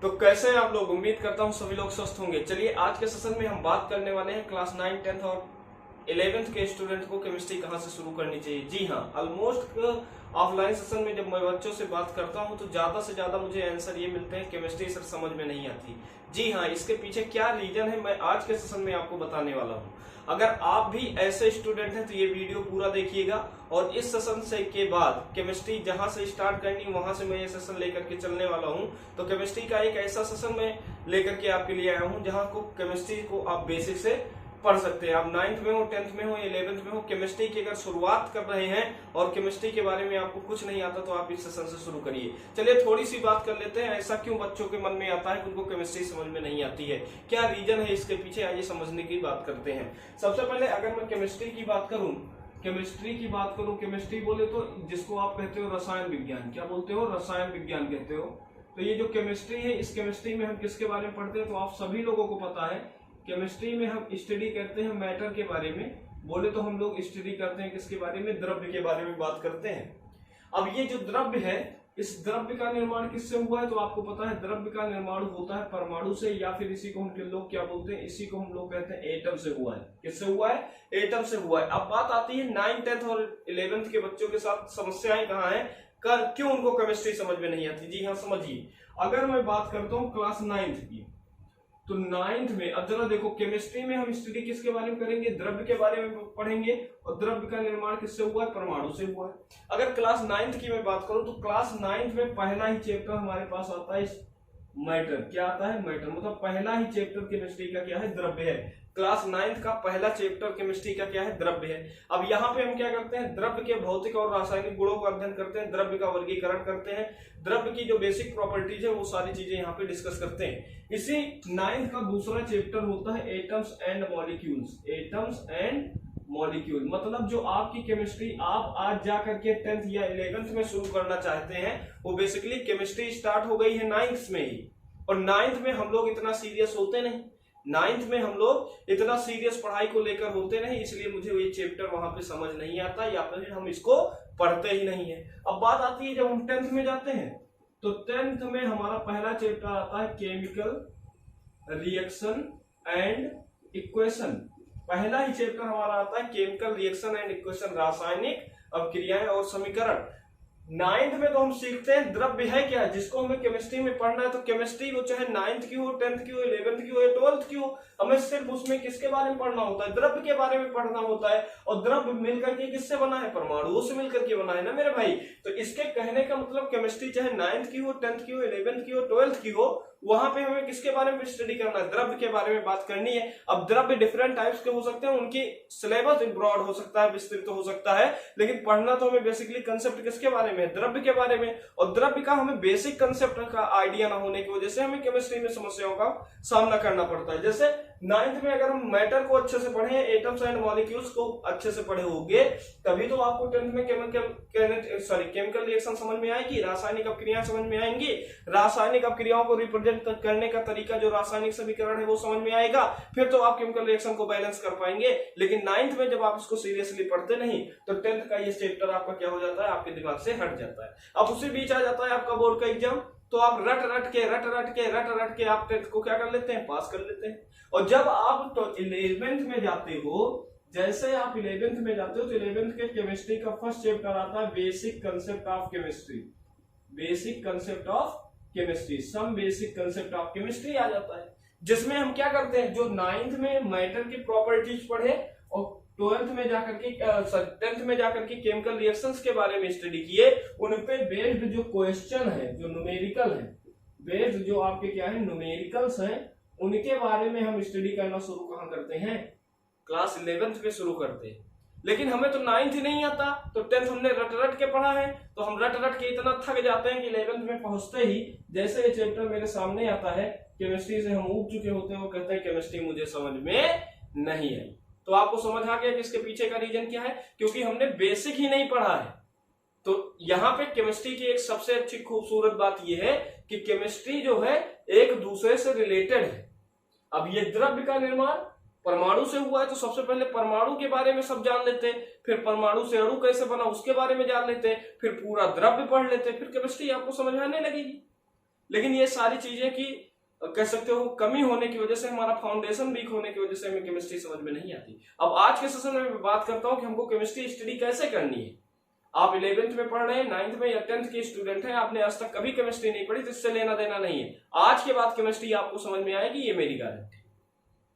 तो कैसे हैं आप लोग। उम्मीद करता हूँ सभी लोग स्वस्थ होंगे। चलिए आज के सेशन में हम बात करने वाले हैं क्लास 9, 10 और 11th के स्टूडेंट को केमिस्ट्री कहाँ से शुरू करनी चाहिए। जी हाँ, ऑलमोस्ट ऑफलाइन सेशन में जब मैं बच्चों से बात करता हूँ तो ज्यादा से ज्यादा मुझे आंसर ये मिलते हैं केमिस्ट्री सर समझ में नहीं आती। जी हाँ, इसके पीछे क्या रीजन है मैं आज के सेशन में आपको बताने वाला हूँ। अगर आप भी ऐसे स्टूडेंट हैं तो ये वीडियो पूरा देखिएगा और इस सेशन से के बाद केमिस्ट्री जहां से स्टार्ट करनी वहां से मैं ये सेशन लेकर के चलने वाला हूं। तो केमिस्ट्री का एक ऐसा सेशन मैं लेकर के आपके लिए आया हूं जहां को केमिस्ट्री को आप बेसिक से पढ़ सकते हैं। आप 9th में हो, 10th में हो, 11th में हो, केमिस्ट्री की अगर शुरुआत कर रहे हैं और केमिस्ट्री के बारे में आपको कुछ नहीं आता तो आप इस सेशन से शुरू करिए। चलिए थोड़ी सी बात कर लेते हैं, ऐसा क्यों बच्चों के मन में आता है कि उनको केमिस्ट्री समझ में नहीं आती है, क्या रीजन है इसके पीछे, आइए समझने की बात करते हैं। सबसे पहले अगर मैं केमिस्ट्री की बात करूं, केमिस्ट्री बोले तो जिसको आप कहते हो रसायन विज्ञान, क्या बोलते हो, रसायन विज्ञान कहते हो। तो ये जो केमिस्ट्री है, इस केमिस्ट्री में हम किसके बारे में पढ़ते हैं तो आप सभी लोगों को पता है। केमिस्ट्री में हम स्टडी करते हैं मैटर के बारे में, बोले तो हम लोग स्टडी करते हैं किसके बारे में, द्रव्य के बारे में बात करते हैं। अब ये जो द्रव्य है, इस द्रव्य का निर्माण किससे हुआ है तो आपको पता है द्रव्य का निर्माण होता है परमाणु से, या फिर इसी को हम लोग क्या बोलते हैं, इसी को हम लोग कहते हैं एटम से हुआ है। किससे हुआ है, एटम से हुआ है। अब बात आती है 9, 10 और 11th के बच्चों के साथ समस्याएं कहाँ है, क्यों उनको केमिस्ट्री समझ में नहीं आती। जी हाँ, समझिए। अगर मैं बात करता हूँ क्लास 9th की, तो 9th में अब जरा देखो, केमिस्ट्री में हम स्टडी किसके बारे में करेंगे, द्रव्य के बारे में पढ़ेंगे और द्रव्य का निर्माण किससे हुआ है, परमाणु से हुआ है। अगर क्लास 9th की मैं बात करूं तो क्लास 9th में पहला ही चैप्टर हमारे पास आता है मैटर। क्या आता है, मैटर। मतलब पहला ही चैप्टर केमिस्ट्री का क्या है, द्रव्य है। क्लास 9th का पहला चैप्टर केमिस्ट्री का क्या है, द्रव्य है। अब यहाँ पे हम क्या करते हैं, द्रव्य के भौतिक और रासायनिक गुणों का अध्ययन करते हैं, द्रव्य का वर्गीकरण करते हैं, द्रव्य की जो बेसिक प्रॉपर्टीज है वो सारी चीजें यहाँ पे डिस्कस करते हैं। इसी 9th का दूसरा चैप्टर होता है atoms and molecules. Atoms and molecule मतलब जो आपकी केमिस्ट्री आप आज जा करके 10th या 11th में शुरू करना चाहते हैं वो बेसिकली केमिस्ट्री स्टार्ट हो गई है 9th में ही। और 9th में हम लोग इतना सीरियस होते नहीं, 9th में हम लोग इतना सीरियस पढ़ाई को लेकर होते नहीं, इसलिए मुझे ये चैप्टर वहां पे समझ नहीं आता या फिर हम इसको पढ़ते ही नहीं है। अब बात आती है जब हम 10th में जाते हैं तो 10th में हमारा पहला चैप्टर आता है केमिकल रिएक्शन एंड इक्वेशन। पहला ही चैप्टर हमारा आता है केमिकल रिएक्शन एंड इक्वेशन, रासायनिक अभिक्रियाएं और समीकरण। 9th में तो हम सीखते हैं द्रव्य है क्या, जिसको हमें केमिस्ट्री में पढ़ना है। तो केमिस्ट्री वो चाहे 9th की हो, 10th की हो, 11th की हो या 12th की हो, हमें सिर्फ उसमें किसके बारे में पढ़ना होता है, द्रव्य के बारे में पढ़ना होता है। और द्रव्य मिलकर के किससे बना है, परमाणुओं से मिलकर के बना है ना मेरे भाई। तो इसके कहने का मतलब केमिस्ट्री चाहे 9th की हो, 10th की हो, 11th की हो, 12th की हो, वहां पे हमें किसके बारे में स्टडी करना है, द्रव्य के बारे में बात करनी है। अब द्रव्य डिफरेंट टाइप्स के हो सकते हैं, उनकी सिलेबस ब्रॉड हो सकता है, विस्तृत हो सकता है, लेकिन पढ़ना तो हमें बेसिकली कंसेप्ट किसके बारे में, द्रव्य के बारे में। और द्रव्य का हमें बेसिक कंसेप्ट का आइडिया ना होने की वजह से हमें केमिस्ट्री में समस्याओं का सामना करना पड़ता है। जैसे 9th में अगर हम मैटर को अच्छे से पढ़े, एटम्स एंड मॉलिक्यूल्स को अच्छे से पढ़े होंगे, तभी तो आपको 10th में केमिकल रिएक्शन समझ में आएगी, रासायनिक अपक्रियाएं समझ में आएंगी, रासायनिक अपक्रियाओं को रिप्रेजेंट करने का तरीका जो रासायनिक समीकरण है वो समझ में आएगा, फिर तो आप केमिकल रिएक्शन को बैलेंस कर पाएंगे। लेकिन 9th में जब आप इसको सीरियसली पढ़ते नहीं तो 10th का ये चैप्टर आपका क्या हो जाता है, आपके दिमाग से हट जाता है। अब उसी बीच आ जाता है आपका बोर्ड का एग्जाम, तो आप रट रट के आप 10th को क्या कर लेते हैं, पास कर लेते हैं। और जब आप तो 11th में जाते हो, जैसे आप 11th में जाते हो तो 11th के केमिस्ट्री का फर्स्ट चैप्टर आता है basic concept of chemistry. Basic concept of chemistry, some basic concept of chemistry आ जाता है, जिसमें हम क्या करते हैं, जो 9th में मैटर की प्रॉपर्टीज पढ़े और 12th में जाकर के 10th में जाकर के केमिकल रिएक्शंस के बारे में स्टडी किए, उन पे बेस्ड जो क्वेश्चन है, जो न्यूमेरिकल है, बेस्ड जो आपके क्या है न्यूमेरिकल्स हैं, उनके बारे में हम स्टडी करना शुरू कहां करते हैं, क्लास 11th में शुरू करते हैं। लेकिन हमें तो 9th ही नहीं आता, तो 10th हमने रट रट के पढ़ा है, तो हम रट रट के इतना थक जाते हैं कि 11th में पहुंचते ही जैसे ये चैप्टर मेरे सामने आता है, केमिस्ट्री से हम उब चुके होते हैं, वो कहते हैं केमिस्ट्री मुझे समझ में नहीं आई। तो आपको समझ आ गया कि इसके पीछे का रीजन क्या है, क्योंकि हमने बेसिक ही नहीं पढ़ा है। तो यहाँ पे केमिस्ट्री की एक सबसे अच्छी खूबसूरत बात यह है कि केमिस्ट्री जो है एक दूसरे से रिलेटेड है। अब ये द्रव्य का निर्माण परमाणु से हुआ है, तो सबसे पहले परमाणु के बारे में सब जान लेते हैं, फिर परमाणु से अणु कैसे बना उसके बारे में जान लेते हैं, फिर पूरा द्रव्य पढ़ लेते हैं, फिर केमिस्ट्री आपको समझ में आने लगेगी। लेकिन ये सारी चीजें की कह सकते हो कमी होने की वजह से, हमारा फाउंडेशन वीक होने की वजह से हमें केमिस्ट्री समझ में नहीं आती। अब आज के सेशन में मैं बात करता हूं कि हमको केमिस्ट्री स्टडी कैसे करनी है। आप 11th में पढ़ रहे हैं, 9th में या 10th के स्टूडेंट हैं, आपने आज तक कभी केमिस्ट्री नहीं पढ़ी तो इससे लेना देना नहीं है। आज के बाद केमिस्ट्री आपको समझ में आएगी, ये मेरी गारंटी।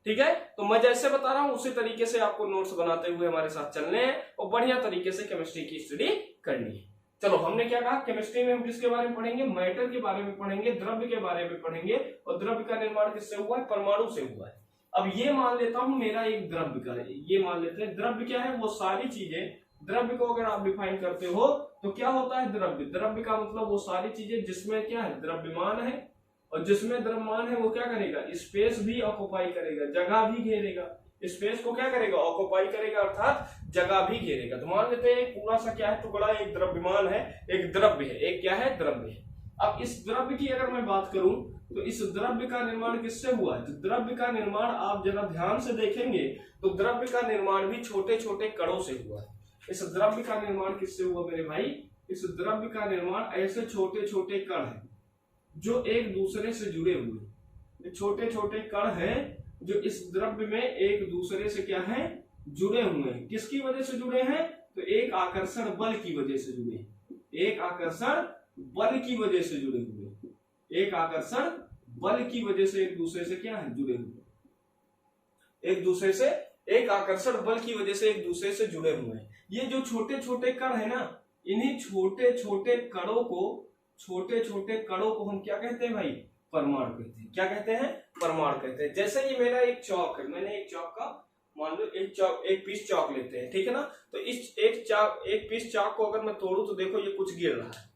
ठीक है, तो मैं जैसे बता रहा हूं उसी तरीके से आपको नोट्स बनाते हुए हमारे साथ चलने हैं और बढ़िया तरीके से केमिस्ट्री की स्टडी करनी है। चलो, हमने क्या कहा, केमिस्ट्री में हम किसके बारे में पढ़ेंगे, मैटर के बारे में पढ़ेंगे, द्रव्य के बारे में पढ़ेंगे। और द्रव्य का निर्माण किससे हुआ है, परमाणु से हुआ है। अब ये मान लेता हूं मेरा एक द्रव्य का है, ये मान लेते हैं द्रव्य क्या है, वो सारी चीजें, द्रव्य को अगर आप डिफाइन करते हो तो क्या होता है द्रव्य। द्रव्य का मतलब वो सारी चीजें जिसमें क्या है, द्रव्यमान है, और जिसमें द्रव्यमान है वो क्या करेगा, स्पेस भी ऑक्युपाई करेगा, जगह भी घेरेगा। स्पेस को क्या करेगा, ऑक्युपाई करेगा, अर्थात जगह भी घेरेगा। तो मान लेते हैं एक पूरा सा क्या है टुकड़ा, एक द्रव्यमान है, एक द्रव्य है, एक क्या है, द्रव्य है। अब इस द्रव्य की अगर मैं बात करूं तो इस द्रव्य का निर्माण किससे हुआ है, तो द्रव्य का निर्माण आप जरा ध्यान से देखेंगे तो द्रव्य का निर्माण भी छोटे छोटे कणों से हुआ है। इस द्रव्य का निर्माण किससे हुआ मेरे भाई, इस द्रव्य का निर्माण ऐसे छोटे छोटे कण हैं जो एक दूसरे से जुड़े हुए हैं। छोटे छोटे कण हैं जो इस द्रव्य में एक दूसरे से क्या है, जुड़े हुए हैं। किसकी वजह से जुड़े हैं, तो एक आकर्षण बल की वजह से जुड़े हैं, एक आकर्षण बल की वजह से जुड़े हुए हैं, एक आकर्षण बल की वजह से एक दूसरे से क्या है, जुड़े हुए, एक दूसरे से, एक आकर्षण बल की वजह से एक दूसरे से जुड़े हुए हैं। ये जो छोटे छोटे कण है ना, इन्हीं छोटे छोटे कणों को, छोटे छोटे कणों को हम क्या कहते हैं भाई, परमाणु कहते हैं। क्या कहते हैं, परमाणु कहते हैं। जैसे ये मेरा एक चौक है, मैंने एक चौक का मान लो एक चौक, एक पीस चौक लेते हैं, ठीक है ना। तो इस एक पीस चौक को अगर मैं तोड़ू तो देखो ये कुछ गिर रहा है,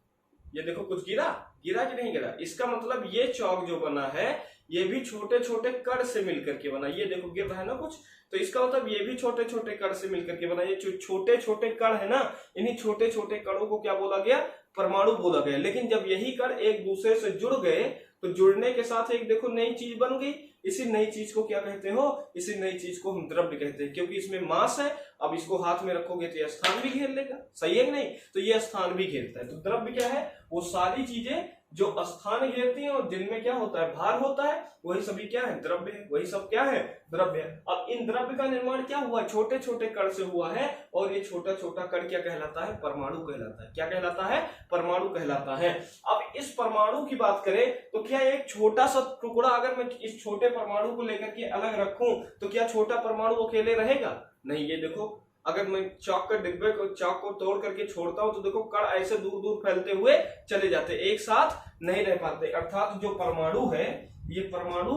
ये देखो कुछ गिरा कि नहीं गिरा। इसका मतलब ये चौक जो बना है ये भी छोटे छोटे कण से मिलकर के बना। ये देखो गिर रहा है ना कुछ, तो इसका मतलब ये भी छोटे छोटे कण से मिलकर के बना। ये छोटे छोटे कण है ना, इन्हीं छोटे छोटे कणों को क्या बोला गया, परमाणु बोला गया। लेकिन जब यही कण एक दूसरे से जुड़ गए तो जुड़ने के साथ एक देखो नई चीज बन गई। इसी नई चीज को क्या कहते हो, इसी नई चीज को हम द्रव्य कहते हैं, क्योंकि इसमें मास है। अब इसको हाथ में रखोगे तो यह स्थान भी घेर लेगा, सही है कि नहीं, तो यह स्थान भी घेरता है। तो द्रव्य क्या है, वो सारी चीजें जो स्थान घेरती हैं और जिनमें क्या होता है, भार होता है, वही सभी क्या है, द्रव्य है। वही सब क्या है, द्रव्य है। अब इन द्रव्य का निर्माण क्या हुआ, छोटे छोटे कण से हुआ है। और ये छोटा छोटा कण क्या कहलाता है, परमाणु कहलाता है। क्या कहलाता है, परमाणु कहलाता है। अब इस परमाणु की बात करें तो क्या एक छोटा सा टुकड़ा अगर मैं इस छोटे परमाणु को लेकर के अलग रखूं तो क्या छोटा परमाणु अकेले रहेगा, नहीं। ये देखो अगर मैं चौक के डिब्बे को, चौक को तोड़ करके छोड़ता हूं तो देखो कण ऐसे दूर दूर फैलते हुए चले जाते, एक साथ नहीं रह पाते। अर्थात जो परमाणु है, ये परमाणु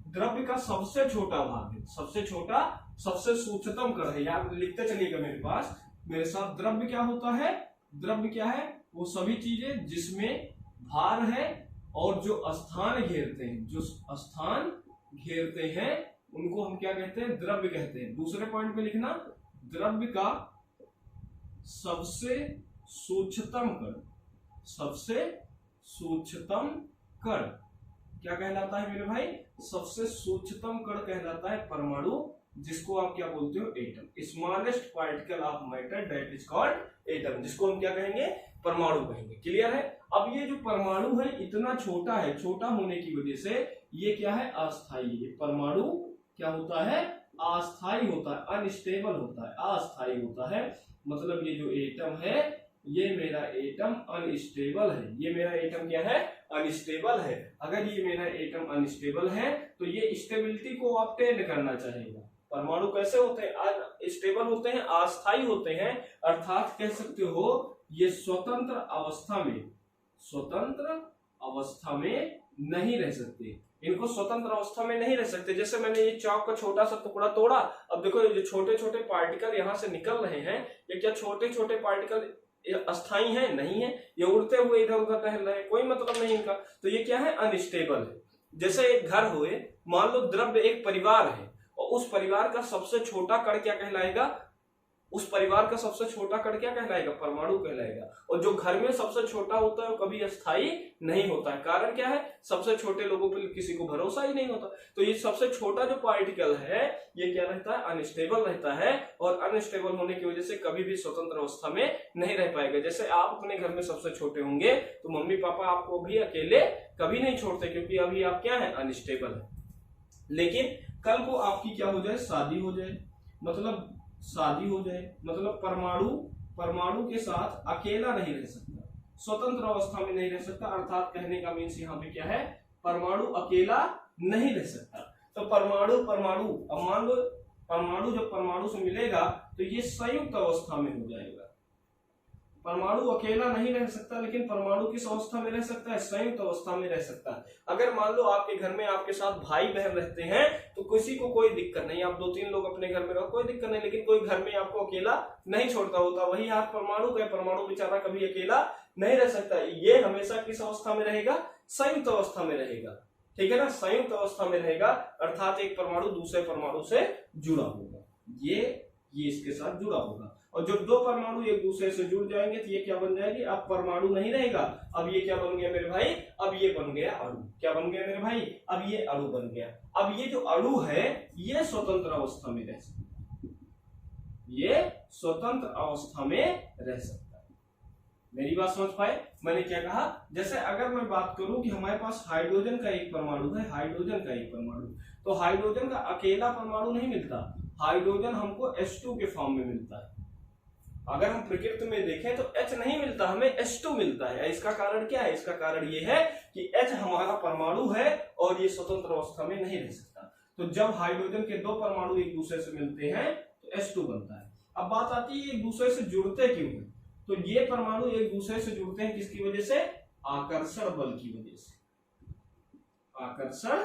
द्रव्य का सबसे छोटा भाग है, सबसे छोटा, सबसे सूक्ष्मतम कण है। यार लिखते चलिएगा मेरे पास, मेरे साथ। द्रव्य क्या होता है, द्रव्य क्या है, वो सभी चीजें जिसमें भार है और जो स्थान घेरते हैं, जो स्थान घेरते हैं उनको हम क्या कहते हैं, द्रव्य कहते हैं। दूसरे पॉइंट पे लिखना, द्रव्य का सबसे सूक्ष्मतम कण, सबसे सूक्ष्मतम कण क्या कहलाता है मेरे भाई, सबसे सूक्ष्मतम कण कहलाता है परमाणु, जिसको आप क्या बोलते हो, atom. Smallest particle of matter that is called atom, जिसको हम क्या कहेंगे, परमाणु कहेंगे। क्लियर है। अब ये जो परमाणु है इतना छोटा है, छोटा होने की वजह से ये क्या है, अस्थायी है। परमाणु क्या होता है, अस्थायी होता है, अनस्टेबल होता है, अस्थायी होता है। मतलब ये जो एटम है, ये मेरा एटम अनस्टेबल है। ये मेरा एटम क्या है, अनस्टेबल है। अगर ये मेरा एटम अनस्टेबल है तो ये स्टेबिलिटी को ऑब्टेन करना चाहेगा। परमाणु कैसे होते हैं, अनस्टेबल होते हैं, अस्थायी होते हैं। अर्थात कह सकते हो ये स्वतंत्र अवस्था में, स्वतंत्र अवस्था में नहीं रह सकते। इनको स्वतंत्र अवस्था में नहीं रह सकते। जैसे मैंने ये चौक का छोटा सा टुकड़ा तोड़ा, अब देखो ये जो छोटे छोटे पार्टिकल यहाँ से निकल रहे हैं, ये क्या छोटे छोटे पार्टिकल अस्थायी है, नहीं है। ये उड़ते हुए इधर उधर टहल रहे हैं, कोई मतलब नहीं इनका। तो ये क्या है, अनस्टेबल है। जैसे एक घर हुए, मान लो द्रव्य एक परिवार है और उस परिवार का सबसे छोटा कण क्या कहलाएगा, उस परिवार का सबसे छोटा कण क्या कहलाएगा? परमाणु कहलाएगा। और जो घर में सबसे छोटा होता है वो कभी अस्थायी नहीं होता है। कारण क्या है? सबसे छोटे लोगों पर किसी को भरोसा ही नहीं होता। तो ये सबसे छोटा जो पार्टिकल है ये क्या रहता है? अनस्टेबल रहता है। और अनस्टेबल होने की वजह से कभी भी स्वतंत्र अवस्था में नहीं रह पाएगा। जैसे आप अपने घर में सबसे छोटे होंगे तो मम्मी पापा आपको भी अकेले कभी नहीं छोड़ते, क्योंकि अभी आप क्या है? अनस्टेबल है। लेकिन कल को आपकी क्या हो जाए? शादी हो जाए, मतलब शादी हो जाए, मतलब परमाणु के साथ अकेला नहीं रह सकता, स्वतंत्र अवस्था में नहीं रह सकता। अर्थात कहने का मीन्स यहाँ पे क्या है? परमाणु अकेला नहीं रह सकता। तो परमाणु अब मान लो परमाणु जब परमाणु से मिलेगा तो ये संयुक्त अवस्था में हो जाएगा। परमाणु अकेला नहीं रह सकता, लेकिन परमाणु किस अवस्था में रह सकता है? संयुक्त अवस्था में रह सकता है। अगर मान लो आपके घर में आपके साथ भाई बहन रहते हैं तो किसी को कोई दिक्कत नहीं, आप 2-3 लोग अपने घर में रहो, कोई दिक्कत नहीं, लेकिन कोई घर में आपको अकेला नहीं छोड़ता होता। वही आप परमाणु का, परमाणु बेचारा कभी अकेला नहीं रह सकता। ये हमेशा किस अवस्था में रहेगा? संयुक्त अवस्था में रहेगा। ठीक है ना? संयुक्त अवस्था में रहेगा, अर्थात एक परमाणु दूसरे परमाणु से जुड़ा होगा, ये इसके साथ जुड़ा होगा। और जब दो परमाणु एक दूसरे से जुड़ जाएंगे तो ये क्या बन जाएगी? अब परमाणु नहीं रहेगा, अब ये क्या बन गया मेरे भाई? अब ये बन गया अणु। क्या बन गया मेरे भाई? अब ये अणु बन गया। अब ये जो अणु है ये स्वतंत्र अवस्था में रह सकता है, ये स्वतंत्र अवस्था में रह सकता है। मेरी बात समझ पाए? मैंने क्या कहा? जैसे अगर मैं बात करूं कि हमारे पास हाइड्रोजन का एक परमाणु है, हाइड्रोजन का एक परमाणु, तो हाइड्रोजन का अकेला परमाणु नहीं मिलता, हाइड्रोजन हमको H2 के फॉर्म में मिलता है। अगर हम प्रकृति में देखें तो H नहीं मिलता, हमें H2 मिलता है। इसका कारण क्या है? इसका कारण ये है कि H हमारा परमाणु है और ये स्वतंत्र अवस्था में नहीं रह सकता। तो जब हाइड्रोजन के दो परमाणु एक दूसरे से मिलते हैं तो H2 बनता है। अब बात आती है एक दूसरे से जुड़ते क्यों हैं? तो ये परमाणु एक दूसरे से जुड़ते हैं किसकी वजह से? आकर्षण बल की वजह से। आकर्षण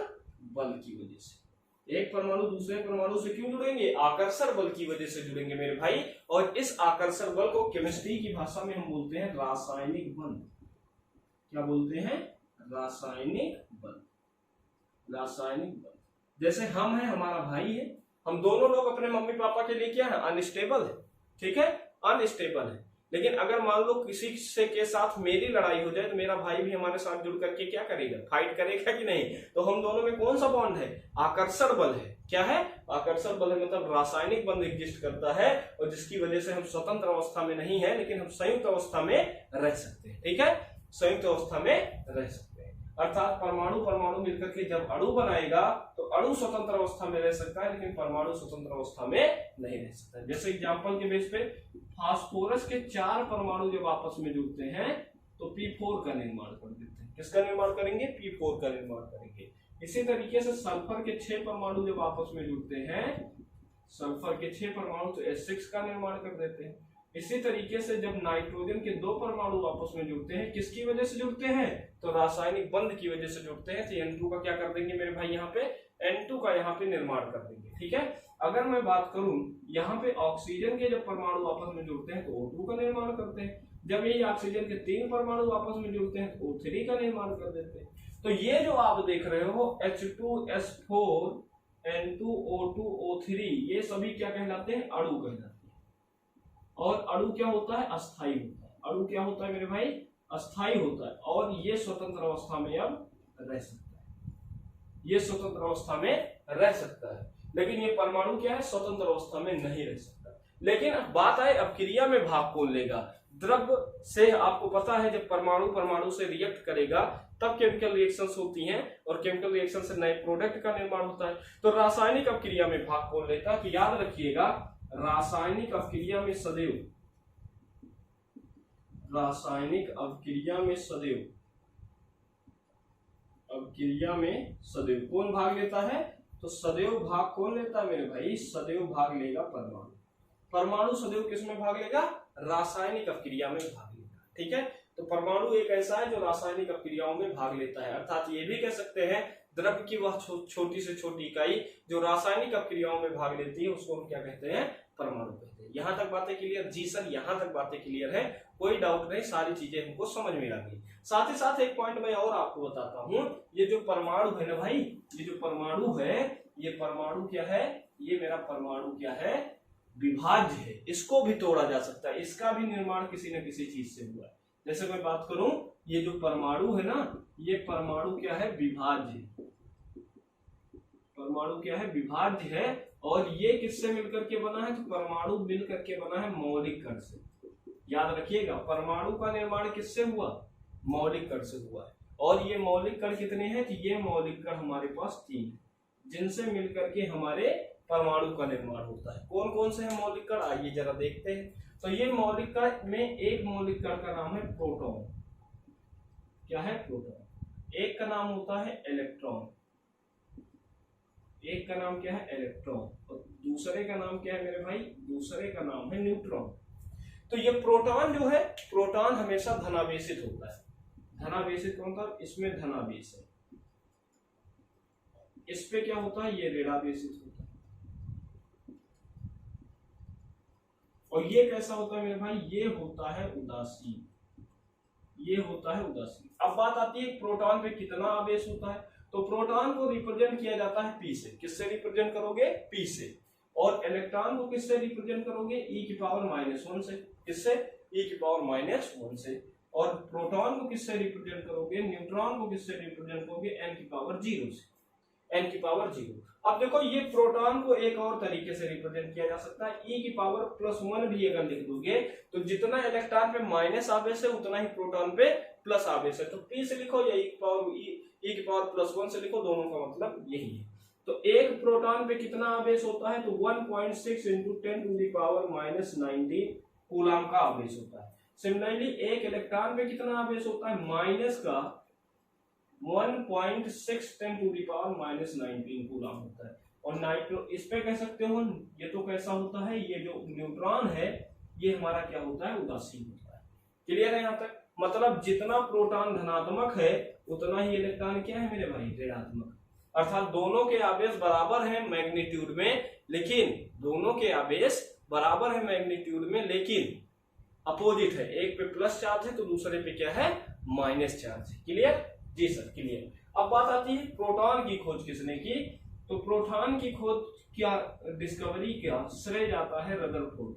बल की वजह से एक परमाणु दूसरे परमाणु से क्यों जुड़ेंगे? आकर्षण बल की वजह से जुड़ेंगे मेरे भाई। और इस आकर्षण बल को केमिस्ट्री की भाषा में हम बोलते हैं रासायनिक बल। क्या बोलते हैं? रासायनिक बल। रासायनिक बल। जैसे हम हैं, हमारा भाई है, हम दोनों लोग अपने मम्मी पापा के लिए क्या है? अनस्टेबल है। ठीक है? अनस्टेबल है। लेकिन अगर मान लो किसी से के साथ मेरी लड़ाई हो जाए तो मेरा भाई भी हमारे साथ जुड़ करके क्या करेगा? फाइट करेगा कि नहीं? तो हम दोनों में कौन सा बॉन्ड है? आकर्षण बल है। क्या है? आकर्षण बल है, मतलब रासायनिक बंध एग्जिस्ट करता है और जिसकी वजह से हम स्वतंत्र अवस्था में नहीं है, लेकिन हम संयुक्त अवस्था में रह सकते हैं। ठीक है? संयुक्त अवस्था में रह सकते हैं। अर्थात परमाणु मिलकर के जब अणु बनाएगा तो अणु स्वतंत्र अवस्था में रह सकता है, लेकिन परमाणु स्वतंत्र अवस्था में नहीं रह सकता। जैसे एग्जांपल के बेस पे फास्फोरस के 4 परमाणु जब आपस में जुड़ते हैं तो P4 का निर्माण कर देते हैं। किसका निर्माण करेंगे? P4 का निर्माण करेंगे। इसी तरीके से सल्फर के 6 परमाणु जब आपस में जुड़ते हैं, सल्फर के 6 परमाणु तो H6 का निर्माण कर देते हैं। इसी तरीके से जब नाइट्रोजन के 2 परमाणु आपस में जुड़ते हैं, किसकी वजह से जुड़ते हैं? तो रासायनिक बंध की वजह से जुड़ते हैं। तो N2 का क्या कर देंगे मेरे भाई? यहाँ पे N2 का यहाँ पे निर्माण कर देंगे। ठीक है? अगर मैं बात करूं यहाँ पे ऑक्सीजन के जब परमाणु आपस में जुड़ते हैं तो O2 का निर्माण करते हैं। जब यही ऑक्सीजन के 3 परमाणु आपस में जुड़ते हैं तो O3 का निर्माण कर देते हैं। तो ये जो आप देख रहे हो H2S4 N2O2 O3, ये सभी क्या कहलाते हैं? अणु कहलाते हैं। और अणु क्या होता है? अस्थाई होता है। अणु क्या होता है मेरे भाई? अस्थाई होता है। और ये स्वतंत्र अवस्था में अब रह सकता है, ये स्वतंत्र अवस्था में रह सकता है। लेकिन ये परमाणु क्या है? स्वतंत्र अवस्था में नहीं रह सकता। लेकिन अब बात आए अब क्रिया में भाग कौन लेगा? द्रव्य से आपको पता है जब परमाणु से रिएक्ट करेगा तब केमिकल रिएक्शंस होती हैं और केमिकल रिएक्शन से नए प्रोडक्ट का निर्माण होता है। तो रासायनिक अपक्रिया में भाग कौन लेता है? कि याद रखिएगा, रासायनिक अपक्रिया में सदैव, रासायनिक अपक्रिया में सदैव, अपक्रिया में सदैव कौन भाग लेता है? तो सदैव भाग कौन लेता है मेरे भाई? सदैव भाग लेगा परमाणु। परमाणु सदैव किस में भाग लेगा? रासायनिक अपक्रिया में भाग लेगा। ठीक है? तो परमाणु एक ऐसा है जो रासायनिक अपक्रियाओं में भाग लेता है। अर्थात ये भी कह सकते हैं द्रव्य की वह छोटी से छोटी इकाई जो रासायनिक अपक्रियाओं में भाग लेती है उसको हम क्या कहते हैं? परमाणु कहते हैं। यहां तक बातें क्लियर? जी सर, यहां तक बातें क्लियर है, कोई डाउट नहीं, सारी चीजें हमको समझ में आ गई। साथ ही साथ एक पॉइंट मैं और आपको बताता हूं, ये जो परमाणु है ना भाई, ये जो परमाणु है, ये परमाणु क्या है? ये मेरा परमाणु क्या है? विभाज्य है, इसको भी तोड़ा जा सकता है, इसका भी निर्माण किसी न किसी चीज से हुआ है। जैसे मैं बात करूं, ये जो परमाणु है ना, ये परमाणु क्या है, विभाज्य। परमाणु क्या है, विभाज्य है। और ये किससे मिलकर के बना है, तो परमाणु मिलकर के बना है मौलिक कण से। याद रखिएगा, परमाणु का निर्माण किससे हुआ, मौलिक कण से हुआ है। और ये मौलिक कण कितने हैं, तो ये मौलिक कण हमारे पास 3 है, जिनसे मिलकर के हमारे परमाणु का निर्माण होता है। कौन कौन से हैं मौलिक कण, आइए जरा देखते हैं। तो ये मौलिक कण में एक मौलिक कण का नाम है प्रोटॉन। क्या है, प्रोटॉन। एक का नाम होता है इलेक्ट्रॉन, एक का नाम क्या है, इलेक्ट्रॉन। और दूसरे का नाम क्या है मेरे भाई, दूसरे का नाम है न्यूट्रॉन। तो ये प्रोटॉन जो है, प्रोटॉन हमेशा धनावेशित होता है। धनावेशित कौन था, इसमें धनावेश है। इस पे क्या होता है, ये ऋणावेशित होता है। और ये कैसा होता है मेरे भाई, ये होता है उदासीन, ये होता है उदासीन। अब बात आती है प्रोटॉन पे कितना आवेश होता है। तो प्रोटॉन को रिप्रेजेंट किया जाता है पी से। किससे रिप्रेजेंट करोगे, पी से। और इलेक्ट्रॉन को किससे रिप्रेजेंट करोगे, e की पावर -1 से। किससे, e की पावर -1 से। और प्रोटॉन को किससे रिप्रेजेंट करोगे, न्यूट्रॉन को किससे रिप्रेजेंट करोगे, n की पावर 0 से। n की पावर 0। अब देखो, ये प्रोटॉन को एक और तरीके से रिप्रेजेंट किया जा सकता है, e की पावर +1 भी अगर लिख दोगे तो जितना इलेक्ट्रॉन पे माइनस आवेश है उतना ही प्रोटॉन पे प्लस आवेश है। तो p से लिखो या e की पावर +1 से लिखो, दोनों का मतलब यही है। तो एक प्रोटॉन पे कितना आवेश होता है, तो 1.6 × 10⁻⁻19 कूलम का आवेश होता है। सिमिलरली एक इलेक्ट्रॉन पे कितना आवेश होता है, माइनस का 1.6 × 10⁻⁻19 कूलम होता है। और नाइट्रो, इस पे कह सकते हो, ये तो कैसा होता है, ये जो न्यूट्रॉन है ये हमारा क्या होता है, उदासीन होता है। क्लियर है यहाँ तक। मतलब जितना प्रोटॉन धनात्मक है उतना ही इलेक्ट्रॉन क्या है मेरे भाई, ऋणात्मक। अर्थात दोनों के आवेश बराबर हैं मैग्नीट्यूड में, लेकिन दोनों के आवेश बराबर है मैग्नीट्यूड में, लेकिन अपोजिट है। एक पे प्लस चार्ज है तो दूसरे पे क्या है, माइनस चार्ज है। क्लियर, जी सर क्लियर। अब बात आती है प्रोटॉन की खोज किसने की। तो प्रोटॉन की खोज क्या, डिस्कवरी क्या श्रेय जाता है रदरफोर्ड।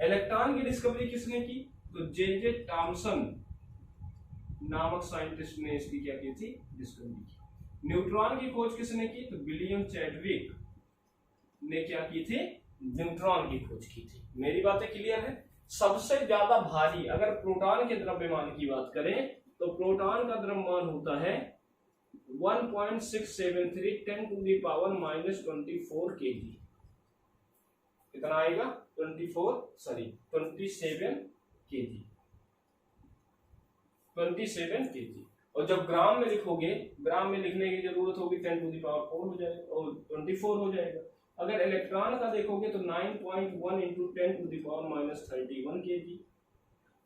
इलेक्ट्रॉन की डिस्कवरी किसने की, तो जे टॉमसन नामक साइंटिस्ट ने इसकी क्या की थी, डिस्कवरी की। न्यूट्रॉन की खोज किसने की, तो विलियम चैडविक ने क्या की थी, न्यूट्रॉन की खोज की थी। मेरी बातें क्लियर है। सबसे ज्यादा भारी, अगर प्रोटॉन के द्रव्यमान की बात करें तो प्रोटॉन का द्रव्यमान होता है 1.673 10⁻⁻24 kg। कितना आएगा, 27 kg। और जब ग्राम में लिखोगे, ग्राम में लिखने की जरूरत होगी 10⁴ हो जाएगा और 24 हो जाएगा। अगर इलेक्ट्रॉन का देखोगे तो 9.1 × 10⁻31 kg।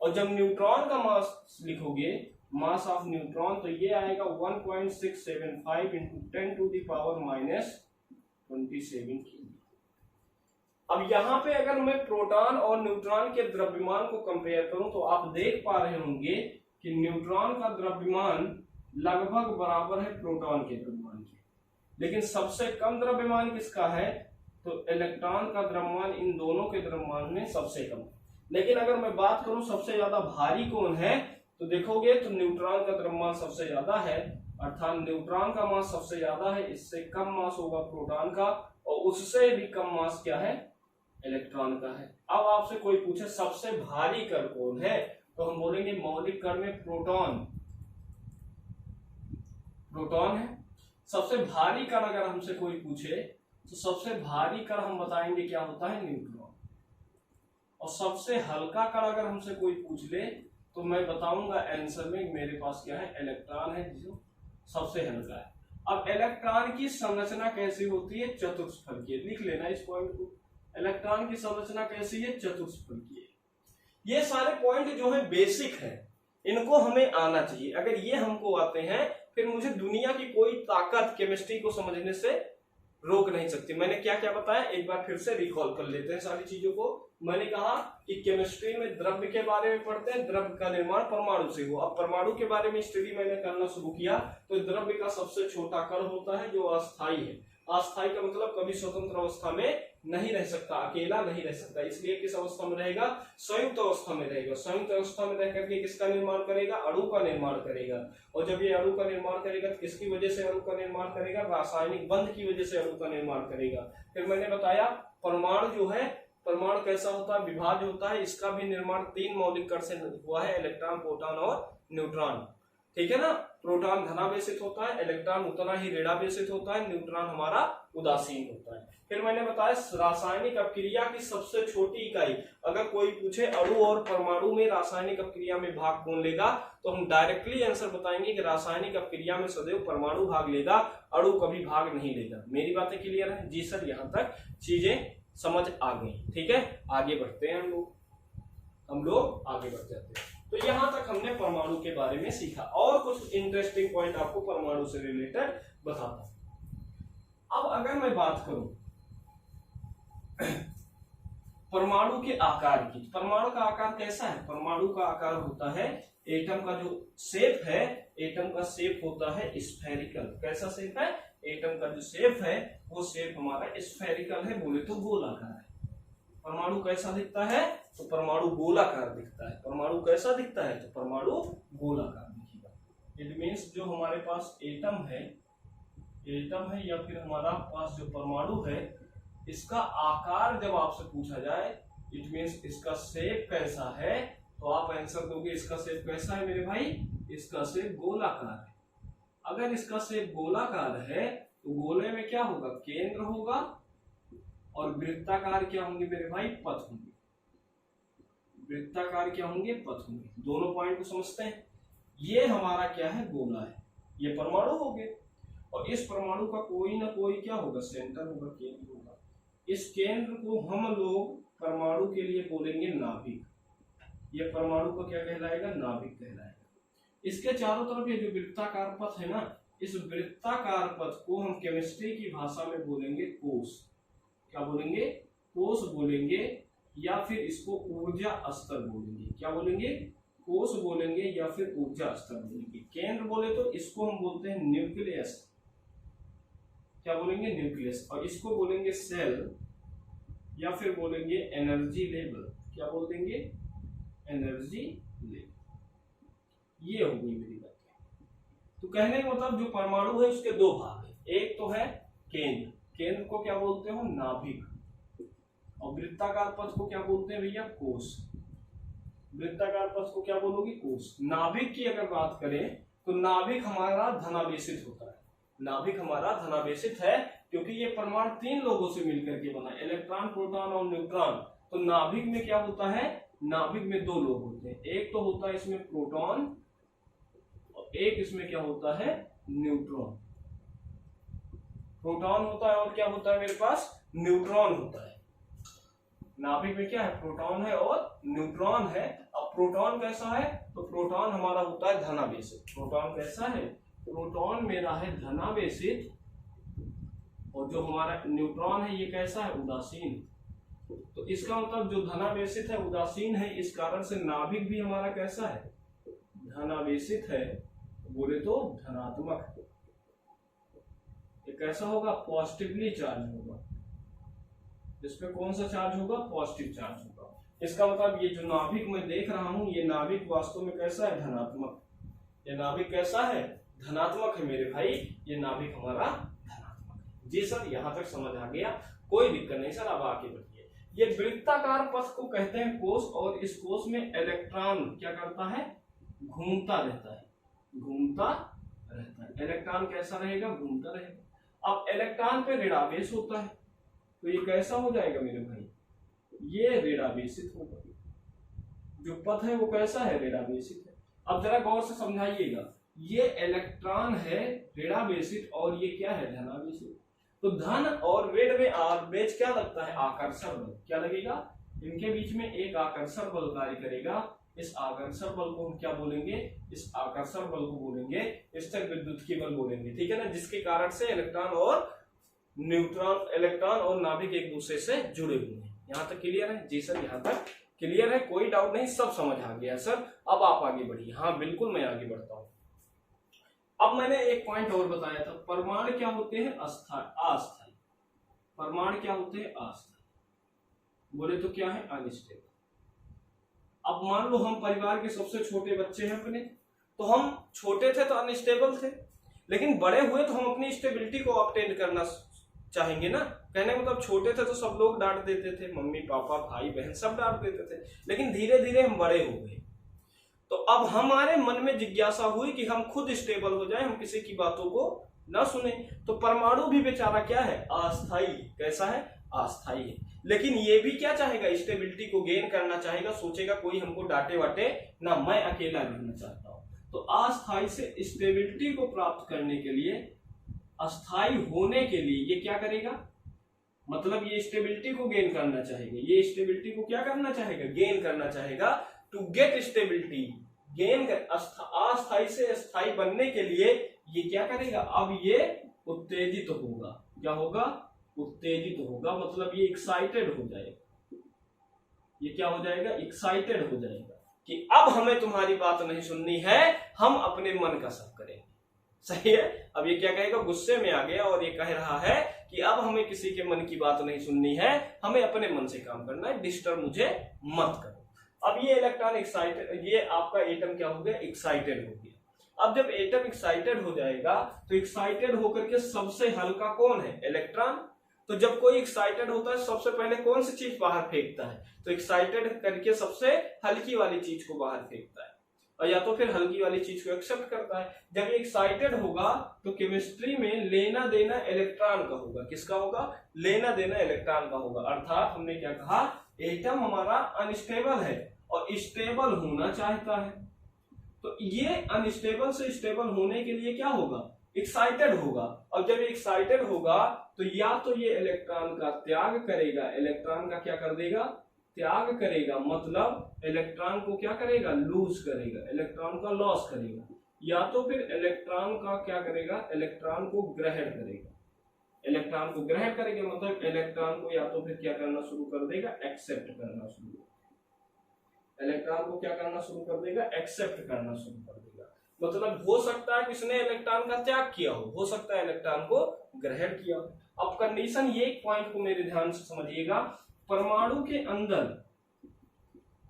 और जब न्यूट्रॉन का मास लिखोगे, मास ऑफ न्यूट्रॉन, तो ये आएगा 1.675 × 10⁻27 kg। अब यहाँ पे अगर मैं प्रोटॉन और न्यूट्रॉन के द्रव्यमान को कंपेयर करूं तो आप देख पा रहे होंगे कि न्यूट्रॉन का द्रव्यमान लगभग बराबर है प्रोटॉन के द्रव्यमान के, लेकिन सबसे कम द्रव्यमान किसका है, तो इलेक्ट्रॉन का द्रव्यमान इन दोनों के द्रव्यमान में सबसे कम है। लेकिन अगर मैं बात करूं सबसे ज्यादा भारी कौन है, तो देखोगे तो न्यूट्रॉन का द्रव्यमान सबसे ज्यादा है, अर्थात न्यूट्रॉन का मास सबसे ज्यादा है, इससे कम मास होगा प्रोटॉन का, और उससे भी कम मास क्या है, इलेक्ट्रॉन का है। अब आपसे कोई पूछे सबसे भारी कण कौन है, तो हम बोलेंगे मौलिक कण में प्रोटॉन है। सबसे भारी कण अगर हमसे कोई पूछे तो सबसे भारी कण हम बताएंगे क्या होता है, न्यूट्रॉन। और सबसे हल्का कण अगर हमसे कोई पूछ ले तो मैं बताऊंगा आंसर में मेरे पास क्या है, इलेक्ट्रॉन है, जो सबसे हल्का है। अब इलेक्ट्रॉन की संरचना कैसी होती है, चतुष्फलकीय। लिख लेना इस पॉइंट को, इलेक्ट्रॉन की संरचना कैसी है, चतुष्फलकीय। ये सारे पॉइंट जो है बेसिक है, इनको हमें आना चाहिए। अगर ये हमको आते हैं फिर मुझे दुनिया की कोई ताकत केमिस्ट्री को समझने से रोक नहीं सकती। मैंने क्या क्या बताया, एक बार फिर से रिकॉल कर लेते हैं सारी चीजों को। मैंने कहा कि केमिस्ट्री में द्रव्य के बारे में पढ़ते हैं, द्रव्य का निर्माण परमाणु से हो। अब परमाणु के बारे में स्टडी मैंने करना शुरू किया तो द्रव्य का सबसे छोटा कण होता है जो अस्थायी है, अस्थायी का मतलब कभी स्वतंत्र अवस्था में नहीं रह सकता, अकेला नहीं रह सकता, इसलिए किस अवस्था में रहेगा, संयुक्त अवस्था में रहेगा। संयुक्त अवस्था में रह करके किसका निर्माण करेगा, अणु का निर्माण करेगा। और जब ये अणु का निर्माण करेगा तो किसकी वजह से अणु का निर्माण करेगा, रासायनिक बंध की वजह से अणु का निर्माण करेगा। फिर मैंने बताया परमाणु जो है, परमाणु कैसा होता है, विभाज्य होता है। इसका भी निर्माण 3 मौलिक कण से हुआ है, इलेक्ट्रॉन, प्रोटॉन और न्यूट्रॉन। ठीक है ना, प्रोटॉन धनावेशित होता है, इलेक्ट्रॉन उतना ही ऋणावेशित होता है, न्यूट्रॉन हमारा उदासीन होता है। फिर मैंने बताया रासायनिक अपक्रिया की सबसे छोटी इकाई, अगर कोई पूछे अणु और परमाणु में रासायनिक अपक्रिया में भाग कौन लेगा, तो हम डायरेक्टली आंसर बताएंगे कि रासायनिक अपक्रिया में सदैव परमाणु भाग लेगा, अणु कभी भाग नहीं लेगा। मेरी बातें क्लियर है? जी सर, यहाँ तक चीजें समझ आ गई। ठीक है, आगे बढ़ते हैं हम लोग आगे बढ़ जाते हैं। तो यहां तक हमने परमाणु के बारे में सीखा, और कुछ इंटरेस्टिंग पॉइंट आपको परमाणु से रिलेटेड बताता हूं। अब अगर मैं बात करूं परमाणु के आकार की, परमाणु का आकार कैसा है, परमाणु का आकार होता है, एटम का जो शेप है, एटम का शेप होता है स्फेरिकल। कैसा शेप है, एटम का जो शेप है वो शेप हमारा स्फेरिकल है, बोले तो गोलाकार है। परमाणु कैसा दिखता है, तो परमाणु गोलाकार दिखता है। परमाणु कैसा दिखता है, तो परमाणु गोलाकार दिखेगा। इट मीन्स जो हमारे पास एटम है या फिर हमारा पास जो परमाणु है, इसका आकार जब आपसे पूछा जाए, इट मीन्स इसका शेप कैसा है, तो आप आंसर दोगे इसका शेप कैसा है मेरे भाई, इसका शेप गोलाकार है। अगर इसका शेप गोलाकार है तो गोले में क्या होगा, केंद्र होगा, और वृत्ताकार क्या होंगे मेरे भाई, पथ होंगे। वृत्ताकार क्या होंगे, पथ होंगे। दोनों पॉइंट को समझते हैं। ये हमारा क्या है, गोला है, ये परमाणु हो गए, और इस परमाणु का कोई ना कोई क्या होगा, सेंटर होगा, केंद्र होगा। इस केंद्र को हम लोग परमाणु के लिए बोलेंगे नाभिक। ये परमाणु का क्या कहलाएगा, नाभिक कहलाएगा। इसके चारों तरफ ये जो वृत्ताकार पथ है ना, इस वृत्ताकार पथ को हम केमिस्ट्री की भाषा में बोलेंगे कोश। क्या बोलेंगे, कोश बोलेंगे, या फिर इसको ऊर्जा स्तर बोलेंगे। क्या बोलेंगे, कोश बोलेंगे या फिर ऊर्जा स्तर बोलेंगे। केंद्र बोले तो इसको हम बोलते हैं न्यूक्लियस। क्या बोलेंगे, न्यूक्लियस। और इसको बोलेंगे सेल, या फिर बोलेंगे एनर्जी लेवल। क्या बोल देंगे, एनर्जी लेवल। ये हो गई मेरी बात। तो कहने का मतलब जो परमाणु है उसके दो भाग है, एक तो है केंद्र, केंद्र को क्या बोलते हो, नाभिक, और वृत्ताकार पथ को क्या बोलते हैं भैया, कोश। वृत्ताकार पथ को क्या बोलोगे, कोश। नाभिक की अगर बात करें तो नाभिक हमारा धनावेशित होता है। नाभिक हमारा धनावेशित है क्योंकि ये परमाणु 3 लोगों से मिलकर के बना है, इलेक्ट्रॉन, प्रोटॉन और न्यूट्रॉन। तो नाभिक में क्या होता है, नाभिक में 2 लोग होते हैं, एक तो होता है इसमें प्रोटॉन, एक इसमें क्या होता है, न्यूट्रॉन। प्रोटॉन होता है और क्या होता है मेरे पास, न्यूट्रॉन होता है। नाभिक में क्या है, प्रोटॉन है और न्यूट्रॉन है। अब प्रोटॉन कैसा है, तो प्रोटॉन हमारा होता है धनावेशित। प्रोटॉन कैसा है, प्रोटॉन मेरा है धनावेशित, और जो हमारा न्यूट्रॉन है ये कैसा है, उदासीन। तो इसका मतलब जो धनावेशित है, उदासीन है, इस कारण से नाभिक भी हमारा कैसा है, धनावेशित है, बोले तो धनात्मक। ये कैसा होगा, पॉजिटिवली चार्ज होगा। इसमें कौन सा चार्ज होगा, पॉजिटिव चार्ज होगा। इसका मतलब ये जो नाभिक मैं देख रहा हूं, ये नाभिक वास्तव में कैसा है, धनात्मक। ये नाभिक कैसा है, धनात्मक है मेरे भाई, ये नाभिक हमारा धनात्मक है। जी सर, यहां तक समझ आ गया, कोई दिक्कत नहीं सर, अब आगे बढ़िए। ये वृत्ताकार पथ को कहते हैं कोश, और इस कोश में इलेक्ट्रॉन क्या करता है, घूमता रहता है, घूमता रहता है। इलेक्ट्रॉन कैसा रहेगा, घूमता रहेगा। अब इलेक्ट्रॉन पे ऋणावेश होता है, तो ये कैसा हो जाएगा मेरे भाई, ये ऋणावेशित होगा। जो पथ है वो कैसा है, ऋणावेशित है। अब जरा गौर से समझाइएगा, ये इलेक्ट्रॉन है ऋणावेशित और ये क्या है, धनावेशित। तो धन और ऋण में आवेश क्या लगता है, आकर्षण बल। क्या लगेगा, इनके बीच में एक आकर्षण बल कार्य करेगा। इस आकर्षण बल को हम क्या बोलेंगे, इस आकर्षण बल को बोलेंगे स्थिर विद्युत की बल बोलेंगे। ठीक है ना, जिसके कारण से इलेक्ट्रॉन और न्यूट्रॉन, इलेक्ट्रॉन और नाभिक एक दूसरे से जुड़े हुए हैं। यहाँ तक क्लियर है? जी सर, यहाँ तक क्लियर है, कोई डाउट नहीं, सब समझ आ गया सर। अब आप आगे बढ़िए। हाँ बिल्कुल, मैं आगे बढ़ता हूँ। अब मैंने एक पॉइंट और बताया था, परमाणु क्या होते हैं? अस्थायी। परमाणु क्या होते हैं? अस्थायी। बोले तो क्या है? अनस्टेबल। अब मान लो हम परिवार के सबसे छोटे बच्चे हैं अपने, तो हम छोटे थे तो अनस्टेबल थे, लेकिन बड़े हुए तो हम अपनी स्टेबिलिटी को ऑब्टेन करना चाहेंगे ना। कहने मतलब छोटे थे तो सब लोग डांट देते थे, मम्मी पापा भाई बहन सब डांट देते थे, लेकिन धीरे धीरे हम बड़े हो गए। तो अब हमारे मन में जिज्ञासा हुई कि हम खुद स्टेबल हो जाए, हम किसी की बातों को ना सुने। तो परमाणु भी बेचारा क्या है? अस्थायी। कैसा है? अस्थायी है। लेकिन ये भी क्या चाहेगा? स्टेबिलिटी को गेन करना चाहेगा, सोचेगा कोई हमको डांटे वाटे ना, मैं अकेला रहना चाहता हूं। तो अस्थायी से स्टेबिलिटी को प्राप्त करने के लिए, अस्थायी होने के लिए ये क्या करेगा? मतलब ये स्टेबिलिटी को गेन करना चाहेगा। ये स्टेबिलिटी को क्या करना चाहेगा? गेन करना चाहेगा। टू गेट स्टेबिलिटी, गेन कर, अस्थायी से स्थायी बनने के लिए ये क्या करेगा? अब ये उत्तेजित होगा। क्या होगा? उत्तेजित होगा। मतलब ये एक्साइटेड हो जाएगा। ये क्या हो जाएगा? एक्साइटेड हो जाएगा कि अब हमें तुम्हारी बात नहीं सुननी है, हम अपने मन का सब करेंगे। सही है। अब ये क्या कहेगा? गुस्से में आ गया और ये कह रहा है कि अब हमें किसी के मन की बात नहीं सुननी है, हमें अपने मन से काम करना है, डिस्टर्ब मुझे मत करो। अब ये इलेक्ट्रॉन एक्साइटेड, ये आपका एटम क्या हो गया? एक्साइटेड हो गया। अब जब एटम एक्साइटेड हो जाएगा तो एक्साइटेड होकर के सबसे हल्का कौन है? इलेक्ट्रॉन। तो जब कोई एक्साइटेड होता है सबसे पहले कौन सी चीज बाहर फेंकता है? तो एक्साइटेड करके सबसे हल्की वाली चीज को बाहर फेंकता है, और या तो फिर हल्की वाली चीज को एक्सेप्ट करता है। जब ये एक्साइटेड होगा तो केमिस्ट्री में लेना देना इलेक्ट्रॉन का होगा। किसका होगा? लेना देना इलेक्ट्रॉन का होगा। अर्थात हमने क्या कहा? एटम हमारा अनस्टेबल है और स्टेबल होना चाहता है। तो ये अनस्टेबल से स्टेबल होने के लिए क्या होगा? एक्साइटेड होगा। और जब एक्साइटेड होगा तो या तो ये इलेक्ट्रॉन का त्याग करेगा, इलेक्ट्रॉन का क्या कर देगा? त्याग करेगा। मतलब इलेक्ट्रॉन को क्या करेगा? लूज करेगा, इलेक्ट्रॉन का लॉस करेगा। या तो फिर इलेक्ट्रॉन का क्या करेगा? इलेक्ट्रॉन को ग्रहण करेगा। इलेक्ट्रॉन को ग्रहण करेगा मतलब इलेक्ट्रॉन को या तो फिर क्या करना शुरू कर देगा? एक्सेप्ट करना शुरू। इलेक्ट्रॉन को क्या करना शुरू कर देगा? एक्सेप्ट करना शुरू कर देगा। मतलब हो सकता है किसने इलेक्ट्रॉन का त्याग किया हो सकता है इलेक्ट्रॉन को ग्रहण किया हो। अब कंडीशन, ये पॉइंट को मेरे ध्यान से समझिएगा। परमाणु के अंदर,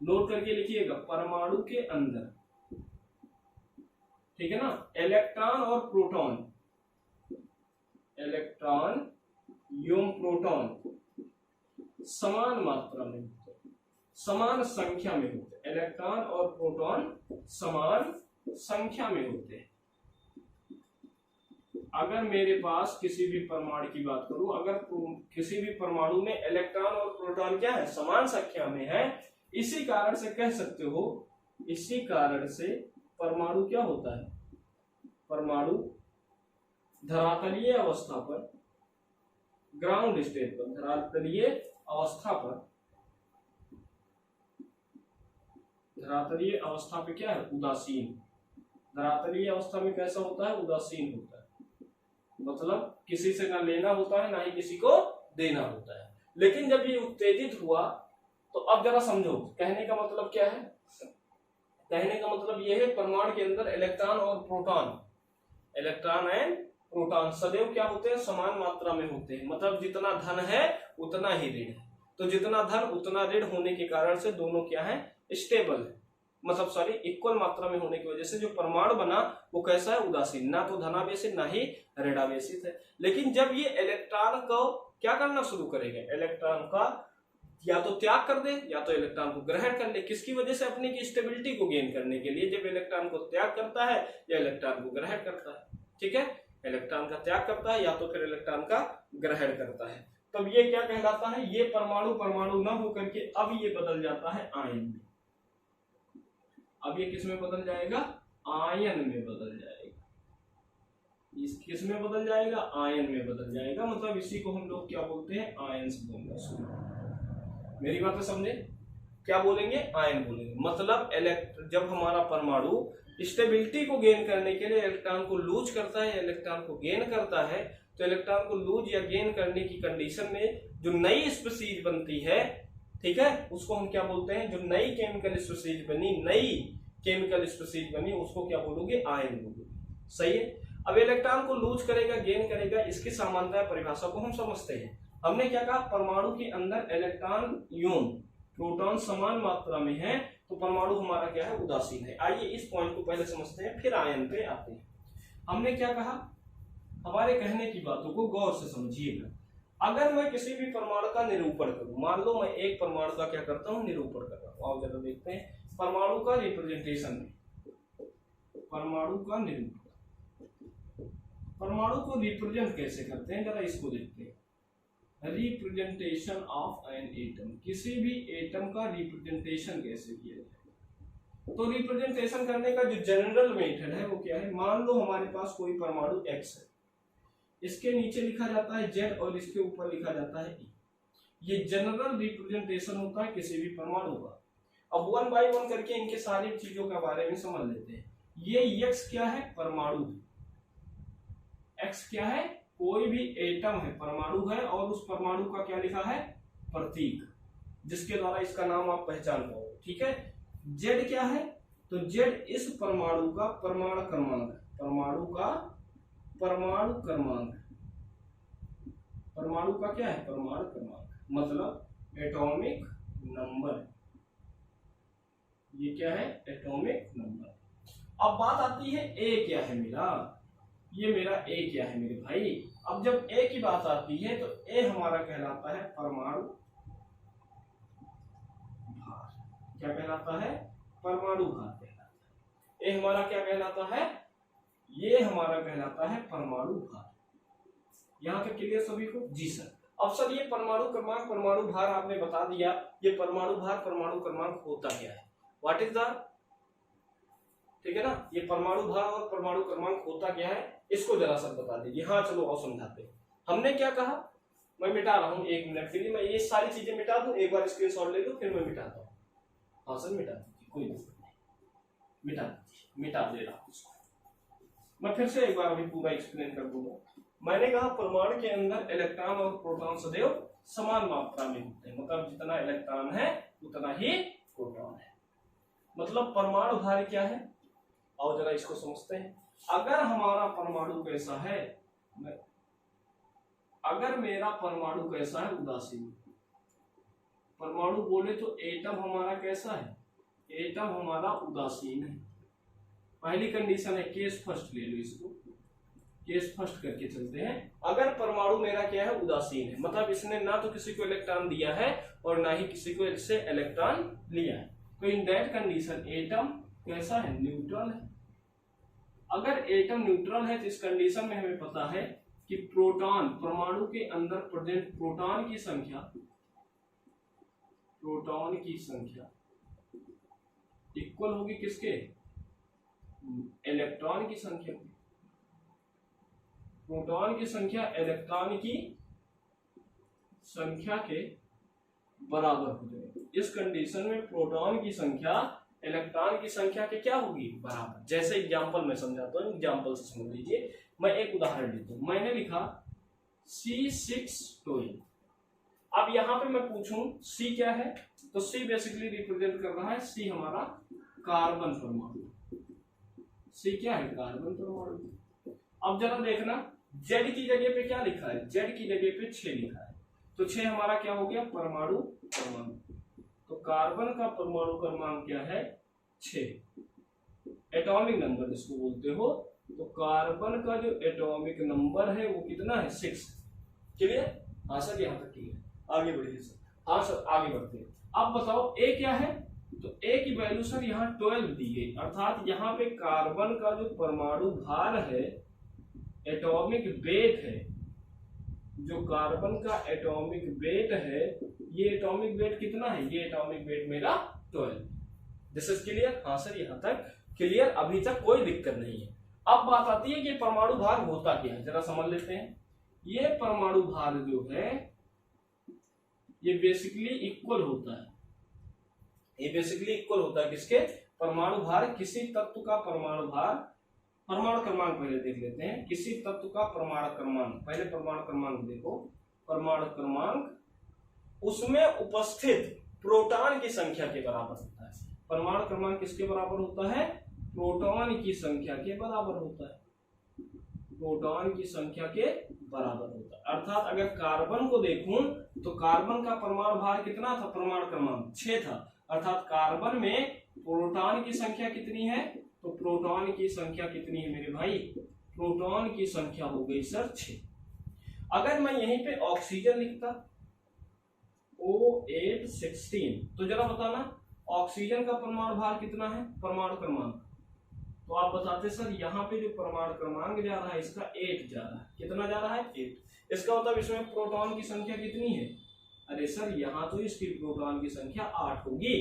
नोट करके लिखिएगा, परमाणु के अंदर, ठीक है ना, इलेक्ट्रॉन और प्रोटॉन, इलेक्ट्रॉन एवं प्रोटॉन समान मात्रा में होते हैं, समान संख्या में होते हैं। इलेक्ट्रॉन और प्रोटॉन समान संख्या में होते हैं। अगर मेरे पास किसी भी परमाणु की बात करूं, अगर किसी भी परमाणु में इलेक्ट्रॉन और प्रोटॉन क्या है? समान संख्या में है, इसी कारण से कह सकते हो, इसी कारण से परमाणु क्या होता है? परमाणु धरातलीय अवस्था पर, ग्राउंड स्टेट पर, धरातलीय अवस्था पर, धरातलीय अवस्था पे क्या है? उदासीन। धरातलीय अवस्था में कैसा होता है? उदासीन होता है। मतलब किसी से ना लेना होता है ना ही किसी को देना होता है। लेकिन जब ये उत्तेजित हुआ तो अब जरा समझो, कहने का मतलब क्या है? कहने का मतलब ये है परमाणु के अंदर इलेक्ट्रॉन और प्रोटॉन, इलेक्ट्रॉन एंड प्रोटॉन सदैव क्या होते हैं? समान मात्रा में होते हैं। मतलब जितना धन है उतना ही ऋण है। तो जितना धन उतना ऋण होने के कारण से दोनों क्या है? स्टेबल है। मतलब सॉरी, इक्वल मात्रा में होने की वजह से जो परमाणु बना वो कैसा है? उदासीन, ना तो धनावेशित ना ही ऋणावेशित है। लेकिन जब ये इलेक्ट्रॉन को क्या करना शुरू करेगा? इलेक्ट्रॉन का या तो त्याग कर दे या तो इलेक्ट्रॉन को ग्रहण कर ले। किसकी वजह से? अपनी की स्टेबिलिटी को गेन करने के लिए। जब इलेक्ट्रॉन को त्याग करता है या इलेक्ट्रॉन को ग्रहण करता है, ठीक है, इलेक्ट्रॉन का त्याग करता है या तो फिर इलेक्ट्रॉन का ग्रहण करता है, तब ये क्या कहलाता है? ये परमाणु परमाणु न होकर के अब ये बदल जाता है आयन में। अब ये किस में बदल जाएगा? आयन में बदल जाएगा। इस किस में बदल जाएगा? आयन में बदल जाएगा। मतलब इसी को हम लोग क्या बोलते हैं? आयन्स बोलना शुरू। मेरी बातें समझे? क्या बोलेंगे? आयन बोलेंगे। मतलब जब हमारा परमाणु स्टेबिलिटी को गेन करने के लिए इलेक्ट्रॉन को लूज करता है, इलेक्ट्रॉन को गेन करता है, तो इलेक्ट्रॉन को लूज या गेन करने की कंडीशन में जो नई स्पीशीज बनती है, ठीक है, उसको हम क्या बोलते हैं? जो नई केमिकल स्पीशीज बनी, नई केमिकल स्पीशीज बनी, उसको क्या बोलोगे? आयन बोलोगे। सही है। अब इलेक्ट्रॉन को लूज करेगा, गेन करेगा, इसकी सामान्यता परिभाषा को हम समझते हैं। हमने क्या कहा, परमाणु के अंदर इलेक्ट्रॉन यून प्रोटॉन समान मात्रा में है तो परमाणु हमारा क्या है, उदासीन है। आइए इस पॉइंट को पहले समझते हैं, फिर आयन पे आते हैं। हमने क्या कहा, हमारे कहने की बातों को गौर से समझिएगा। अगर मैं किसी भी परमाणु का निरूपण करूं, मान लो मैं एक परमाणु का क्या करता हूं, निरूपण कर रहा हूं। आओ जरा देखते हैं परमाणु का रिप्रेजेंटेशन, परमाणु का निरूपण, परमाणु को रिप्रेजेंट कैसे करते हैं, जरा इसको देखते हैं। रिप्रेजेंटेशन ऑफ एन एटम, किसी भी एटम का रिप्रेजेंटेशन कैसे किया जाए। तो रिप्रेजेंटेशन करने का जो जनरल मेथड है वो क्या है, मान लो हमारे पास कोई परमाणु X है, इसके नीचे लिखा जाता है Z और इसके ऊपर लिखा जाता है E। ये जनरल रिप्रेजेंटेशन होता है किसी भी परमाणु का। अब 1 बाय 1 करके इनके सारी चीजों के बारे में समझ लेते हैं। ये X क्या है, परमाणु है। X क्या है, कोई भी एटम है, परमाणु है, और उस परमाणु का क्या लिखा है, प्रतीक, जिसके द्वारा इसका नाम आप पहचान पाओगे। ठीक है। Z क्या है, तो Z इस परमाणु का परमाणु क्रमांक, परमाणु का परमाणु क्रमांक, परमाणु का क्या है, परमाणु क्रमांक, मतलब एटॉमिक नंबर। ये क्या है, एटॉमिक नंबर। अब बात आती है A क्या है मेरा, ये मेरा A क्या है मेरे भाई। अब जब A की बात आती है तो A हमारा कहलाता है परमाणु भार। क्या कहलाता है, परमाणु भार कहलाता है। A हमारा क्या कहलाता है, ये हमारा कहलाता है परमाणु भार। यहां तक क्लियर सभी को? जी सर। अब सर ये परमाणु क्रमांक, परमाणु भार आपने बता दिया, ये परमाणु भार, परमाणु क्रमांक होता क्या है, व्हाट इज द, ठीक है ना, ये परमाणु भार और परमाणु क्रमांक होता क्या है, इसको जरा सर बता दीजिए। हाँ चलो और समझाते हैं। हमने क्या कहा, मैं मिटा रहा हूं 1 मिनट के लिए, मैं ये सारी चीजें मिटा दूं, एक बार स्क्रीनशॉट ले लो, फिर मैं मिटाता हूँ। हाँ सर मिटा दीजिए, कोई दिक्कत नहीं, मिटा दीजिए, मिटा दे रहा हूँ उसको। मैं फिर से एक बार अभी पूरा एक्सप्लेन कर दूंगा। मैंने कहा परमाणु के अंदर इलेक्ट्रॉन और प्रोटॉन सदैव समान मात्रा में होते हैं, मतलब जितना इलेक्ट्रॉन है उतना ही प्रोटॉन है। मतलब परमाणु भार क्या है, और जरा इसको समझते हैं। अगर हमारा परमाणु कैसा है, अगर मेरा परमाणु कैसा है, उदासीन परमाणु बोले तो एटम हमारा कैसा है, एटम हमारा उदासीन है। पहली कंडीशन है, केस फर्स्ट ले लो इसको, केस फर्स्ट करके चलते हैं। अगर परमाणु मेरा क्या है, उदासीन है, मतलब इसने ना तो किसी को इलेक्ट्रॉन दिया है और ना ही किसी को इससे इलेक्ट्रॉन लिया है, तो इन दैट कंडीशन एटम कैसा है, न्यूट्रल है। अगर एटम न्यूट्रल है तो इस कंडीशन में हमें पता है कि प्रोटॉन, परमाणु के अंदर प्रेजेंट प्रोटॉन की संख्या, प्रोटॉन की संख्या इक्वल होगी किसके, इलेक्ट्रॉन की संख्या। प्रोटॉन की संख्या इलेक्ट्रॉन की संख्या के बराबर हो जाएगी। इस कंडीशन में प्रोटॉन की संख्या इलेक्ट्रॉन की संख्या के क्या होगी, बराबर। जैसे एग्जांपल मैं समझाता हूँ, एग्जांपल से समझ लीजिए। मैं एक उदाहरण लेता हूँ, मैंने लिखा C612। अब यहाँ पे मैं पूछूं C क्या है, तो C बेसिकली रिप्रेजेंट कर रहा है, C हमारा कार्बन परमाणु। C क्या है, कार्बन परमाणु। अब जरा देखना, Z की जगह पे क्या लिखा है, Z की जगह पे 6 लिखा है, तो 6 हमारा क्या हो गया, परमाणु परमाणु। तो कार्बन का परमाणु क्रमांक क्या है, 6। एटॉमिक नंबर जिसको बोलते हो, तो कार्बन का जो एटॉमिक नंबर है वो कितना है, 6। क्लियर? हाँ सर, यहाँ तक क्लियर। आगे बढ़िए सर। हाँ सर आगे बढ़ते हैं। अब बताओ A क्या है, तो A की वैल्यू सर यहाँ 12 दी गई, अर्थात यहाँ पे कार्बन का जो परमाणु भार है, एटॉमिक वेट है, जो कार्बन का एटॉमिक वेट है, ये एटॉमिक वेट कितना है, ये एटॉमिक वेट मेरा 12। This is clear? हाँ सर यहाँ तक क्लियर, अभी तक कोई दिक्कत नहीं है। अब बात आती है कि परमाणु भार होता क्या है, जरा समझ लेते हैं। ये परमाणु भार जो है ये बेसिकली इक्वल होता है, ये बेसिकली इक्वल होता है किसके, परमाणु भार, किसी तत्व का परमाणु भार, परमाणु क्रमांक पहले देख लेते हैं, किसी तत्व का परमाणु क्रमांक, पहले परमाणु क्रमांक देखो, परमाणु क्रमांक उसमें उपस्थित प्रोटॉन की संख्या के बराबर होता है। परमाणु क्रमांक किसके बराबर होता है, प्रोटॉन की संख्या के बराबर होता है। प्रोटॉन की संख्या के बराबर होता है। अर्थात अगर कार्बन को देखूं तो कार्बन का परमाणु भार कितना था, परमाणु क्रमांक 6 था। अर्थात कार्बन में प्रोटॉन की संख्या कितनी है, तो प्रोटॉन की संख्या कितनी है मेरे भाई, प्रोटॉन की संख्या हो गई सर 6। अगर मैं यहीं पे ऑक्सीजन लिखता O816 तो जरा बताना ऑक्सीजन का परमाणु भार कितना है, परमाणु क्रमांक, तो आप बताते सर यहाँ पे जो परमाणु क्रमांक जा रहा है इसका 8 जा रहा है, कितना जा रहा है 8। इसका मतलब इसमें प्रोटॉन की संख्या कितनी है, अरे सर यहाँ तो इसकी प्रोटॉन की संख्या 8 होगी।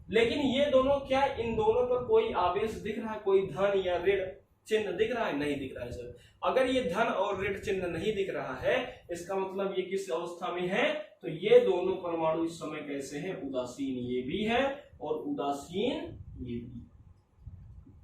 लेकिन ये दोनों क्या, इन दोनों पर कोई आवेश दिख रहा है, कोई धन या ऋण चिन्ह दिख रहा है, नहीं दिख रहा है सर। अगर ये धन और ऋण चिन्ह नहीं दिख रहा है इसका मतलब ये किस अवस्था में है, तो ये दोनों परमाणु इस समय कैसे हैं, उदासीन ये भी है और उदासीन ये भी।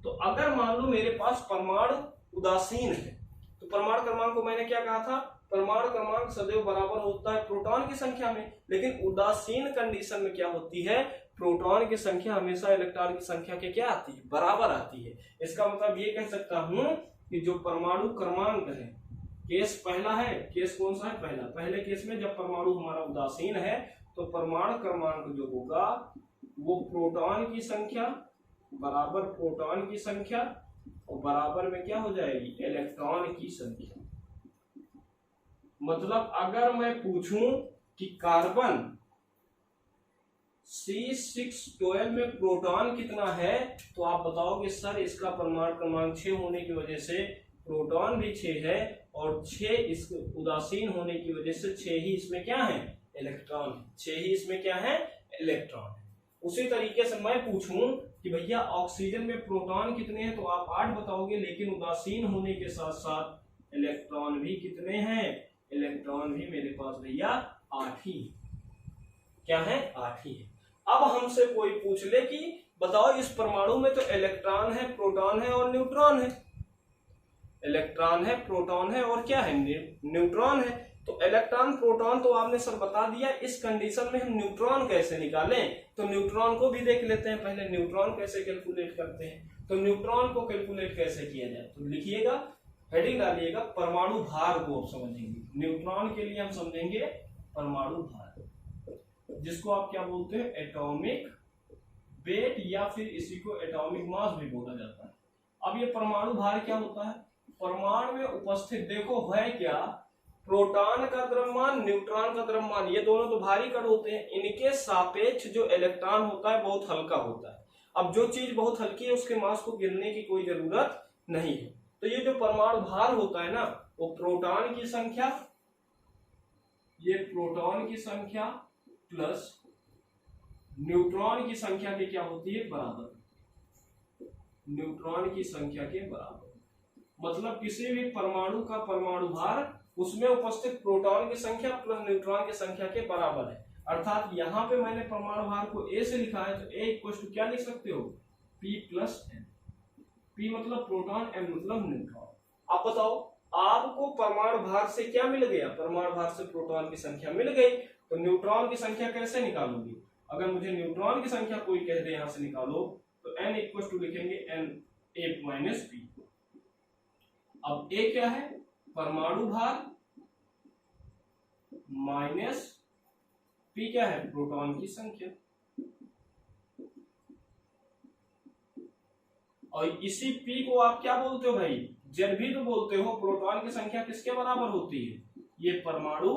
तो अगर मान लो मेरे पास परमाणु उदासीन है तो परमाणु क्रमांक को मैंने क्या कहा था, परमाणु क्रमांक सदैव बराबर होता है प्रोटॉन की संख्या में, लेकिन उदासीन कंडीशन में क्या होती है, प्रोटॉन की संख्या हमेशा इलेक्ट्रॉन की संख्या के क्या आती है, बराबर आती है। इसका मतलब ये कह सकता हूं कि जो परमाणु क्रमांक है, केस पहला है, केस कौन सा है, पहला, पहले केस में जब परमाणु हमारा उदासीन है तो परमाणु क्रमांक जो होगा वो प्रोटॉन की संख्या बराबर प्रोटॉन की संख्या और बराबर में क्या हो जाएगी, इलेक्ट्रॉन की संख्या। मतलब अगर मैं पूछूं कि कार्बन C612 में प्रोटॉन कितना है तो आप बताओगे सर इसका परमाणु क्रमांक 6 होने की वजह से प्रोटॉन भी 6 है और 6 इस उदासीन होने की वजह से 6 ही इसमें क्या है, इलेक्ट्रॉन, 6 ही इसमें क्या है, इलेक्ट्रॉन। उसी तरीके से मैं पूछूं कि भैया ऑक्सीजन में प्रोटॉन कितने हैं तो आप 8 बताओगे, लेकिन उदासीन होने के साथ साथ इलेक्ट्रॉन भी कितने हैं, इलेक्ट्रॉन भी मेरे पास भैया 8 ही, क्या है, 8 ही है। अब हमसे कोई पूछ ले कि बताओ इस परमाणु में तो इलेक्ट्रॉन है, प्रोटॉन है और न्यूट्रॉन है, इलेक्ट्रॉन है, प्रोटॉन है और क्या है, न्यूट्रॉन है। तो इलेक्ट्रॉन प्रोटॉन तो आपने सर बता दिया, इस कंडीशन में हम न्यूट्रॉन कैसे निकालें, तो न्यूट्रॉन को भी देख लेते हैं पहले, न्यूट्रॉन कैसे कैलकुलेट करते हैं। तो न्यूट्रॉन को कैलकुलेट कैसे किया जाए, तो लिखिएगा, हेडिंग डालिएगा परमाणु भार को आप समझेंगे। न्यूट्रॉन के लिए हम समझेंगे परमाणु भार, जिसको आप क्या बोलते हैं, एटॉमिक वेट या फिर इसी को एटॉमिक मास भी बोला जाता है। अब ये परमाणु भार क्या होता है, परमाणु में उपस्थित, देखो है क्या, प्रोटॉन का द्रव्यमान, न्यूट्रॉन का द्रव्यमान, ये दोनों तो भारी कण होते हैं, इनके सापेक्ष जो इलेक्ट्रॉन होता है बहुत हल्का होता है। अब जो चीज बहुत हल्की है उसके मास को गिनने की कोई जरूरत नहीं है। तो ये जो परमाणु भार होता है ना, वो प्रोटॉन की संख्या, ये प्रोटॉन की संख्या प्लस न्यूट्रॉन की संख्या के क्या होती है, बराबर, न्यूट्रॉन की संख्या के बराबर। मतलब किसी भी परमाणु का परमाणु भार उसमें उपस्थित प्रोटॉन की संख्या प्लस न्यूट्रॉन की संख्या के बराबर है। अर्थात यहाँ पे मैंने परमाणु भार को A से लिखा है तो A इक्वल टू क्या लिख सकते हो, P प्लस N। P मतलब प्रोटॉन, M मतलब न्यूट्रॉन। आप बताओ आपको परमाणु भार से क्या मिल गया, परमाणु भार से प्रोटॉन की संख्या मिल गई, तो न्यूट्रॉन की संख्या कैसे निकालोगे, अगर मुझे न्यूट्रॉन की संख्या कोई कह दे यहां से निकालो तो N इक्वल टू लिखेंगे N A माइनस P। अब A क्या है, परमाणु भार माइनस P क्या है, प्रोटॉन की संख्या। और इसी P को आप क्या बोलते हो भाई, Z भी तो बोलते हो। प्रोटॉन की संख्या किसके बराबर होती है, ये परमाणु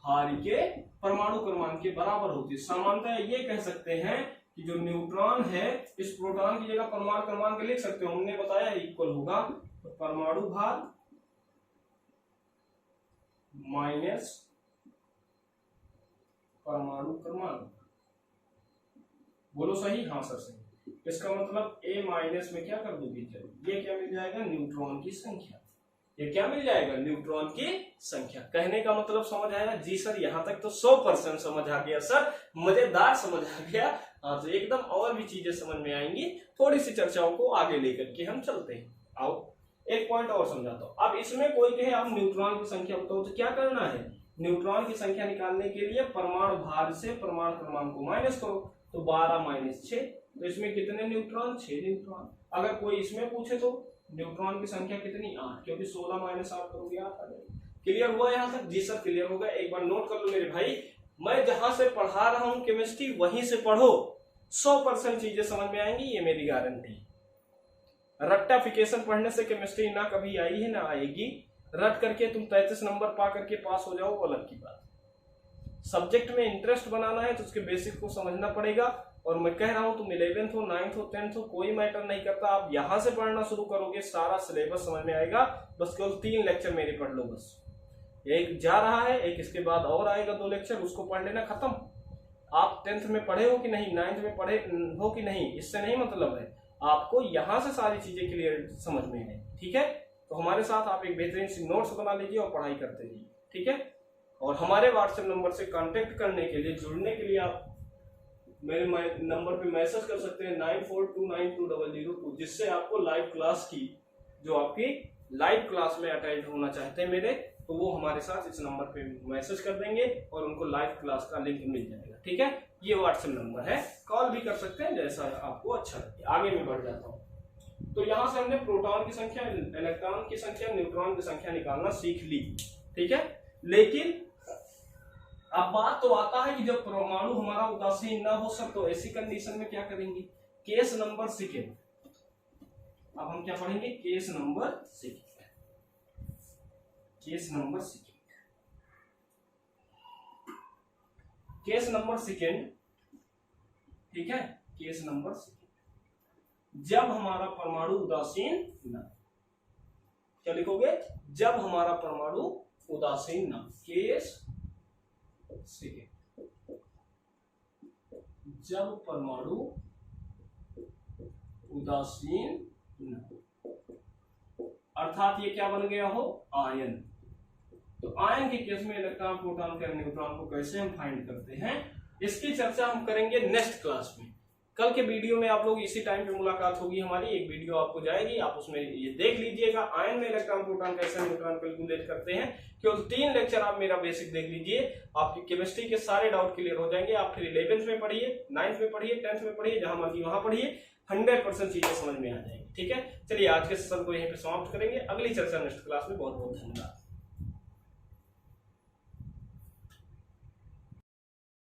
भार के परमाणु क्रमांक के बराबर होती है। सामान्यतः ये कह सकते हैं कि जो न्यूट्रॉन है इस प्रोटॉन की जगह परमाणु क्रमांक लिख सकते हो, हमने बताया इक्वल होगा तो परमाणु भार माइनस परमाणु क्रमांक। बोलो सही, हाँ सर सही। इसका मतलब A माइनस में क्या कर दोगे, ये क्या मिल जाएगा, न्यूट्रॉन की संख्या। ये क्या मिल जाएगा, न्यूट्रॉन की संख्या। कहने का मतलब समझ आया, जी सर यहाँ तक तो 100% समझ आ गया सर, मजेदार समझ आ गया। हाँ तो एकदम और भी चीजें समझ में आएंगी, थोड़ी सी चर्चाओं को आगे लेकर के हम चलते हैं। आओ एक पॉइंट और समझाता हूँ। अब इसमें कोई कहे आप न्यूट्रॉन की संख्या बताओ, तो क्या करना है, न्यूट्रॉन की संख्या निकालने के लिए परमाणु भार से परमाणु क्रमांक को माइनस करो, तो 12 माइनस 6, तो इसमें कितने न्यूट्रॉन, 6 न्यूट्रॉन। अगर कोई इसमें पूछे तो न्यूट्रॉन की संख्या कितनी 8, क्योंकि 16 माइनस 8 करोगे 8 आ जाएगा। क्लियर हुआ यहाँ तक? जी सर क्लियर होगा। एक बार नोट कर लो मेरे भाई, मैं जहां से पढ़ा रहा हूं केमिस्ट्री वहीं से पढ़ो, 100% चीजें समझ में आएंगी, ये मेरी गारंटी। रट्टाफिकेशन पढ़ने से केमिस्ट्री ना कभी आई है ना आएगी। रट करके तुम 33 नंबर पा करके पास हो जाओ वो अलग की बात। सब्जेक्ट में इंटरेस्ट बनाना है तो उसके बेसिक को समझना पड़ेगा। और मैं कह रहा हूं तुम 11th हो 9th हो 10th हो कोई मैटर नहीं करता, आप यहां से पढ़ना शुरू करोगे सारा सिलेबस समझ में आएगा। बस केवल 3 लेक्चर मेरे पढ़ लो, बस एक जा रहा है, एक इसके बाद और आएगा 2 लेक्चर, उसको पढ़ लेना, खत्म। आप 10th में पढ़े हो कि नहीं, 9th में पढ़े हो कि नहीं, इससे नहीं मतलब है, आपको यहां से सारी चीजें क्लियर समझ में आए। ठीक है, तो हमारे साथ आप एक बेहतरीन सी नोट्स बना लीजिए और पढ़ाई करते रहिए। ठीक है, और हमारे व्हाट्सएप नंबर से कांटेक्ट करने के लिए, जुड़ने के लिए आप मेरे नंबर पे मैसेज कर सकते हैं 94292002, जिससे आपको लाइव क्लास की, जो आपकी लाइव क्लास में अटेंड होना चाहते हैं मेरे, तो वो हमारे साथ इस नंबर पे मैसेज कर देंगे और उनको लाइव क्लास का लिंक मिल जाएगा। ठीक है, ये व्हाट्सएप नंबर है, कॉल भी कर सकते हैं जैसा आपको अच्छा लगे। आगे मैं बढ़ जाता हूँ। तो यहां से हमने प्रोटॉन की संख्या, इलेक्ट्रॉन की संख्या, न्यूट्रॉन की संख्या निकालना सीख ली। ठीक है, लेकिन अब बात तो आता है कि जब परमाणु हमारा उदासीन ना हो सक, तो ऐसी कंडीशन में क्या करेंगे, केस नंबर सेकेंड। अब हम क्या पढ़ेंगे, case number second, case number second, case number second. ठीक है, केस नंबर सेकेंड, जब हमारा परमाणु उदासीन ना, क्या लिखोगे, जब हमारा परमाणु उदासीन ना, केस सेकेंड, जब परमाणु उदासीन न, अर्थात ये क्या बन गया हो, आयन। तो आयन के केस में इलेक्ट्रॉन, प्रोटॉन और न्यूट्रॉन को कैसे हम फाइंड करते हैं, इसकी चर्चा हम करेंगे नेक्स्ट क्लास में। कल के वीडियो में आप लोग इसी टाइम पे मुलाकात होगी हमारी, एक वीडियो आपको जाएगी, आप उसमें ये देख लीजिएगा आयन में इलेक्ट्रॉन प्रोटॉन कैसे न्यूट्रॉन कैलकुलेट करते हैं। केवल 3 लेक्चर आप मेरा बेसिक देख लीजिए, आपकी केमिस्ट्री के सारे डाउट क्लियर हो जाएंगे। आप फिर 11th में पढ़िए, 9th में पढ़िए, 10th में पढ़िए, जहां मर्जी वहां पढ़िए, 100% चीजें समझ में आ जाएंगी। ठीक है, चलिए आज के सेशन को यहीं पे समाप्त करेंगे, अगली चर्चा नेक्स्ट क्लास में। बहुत बहुत धन्यवाद।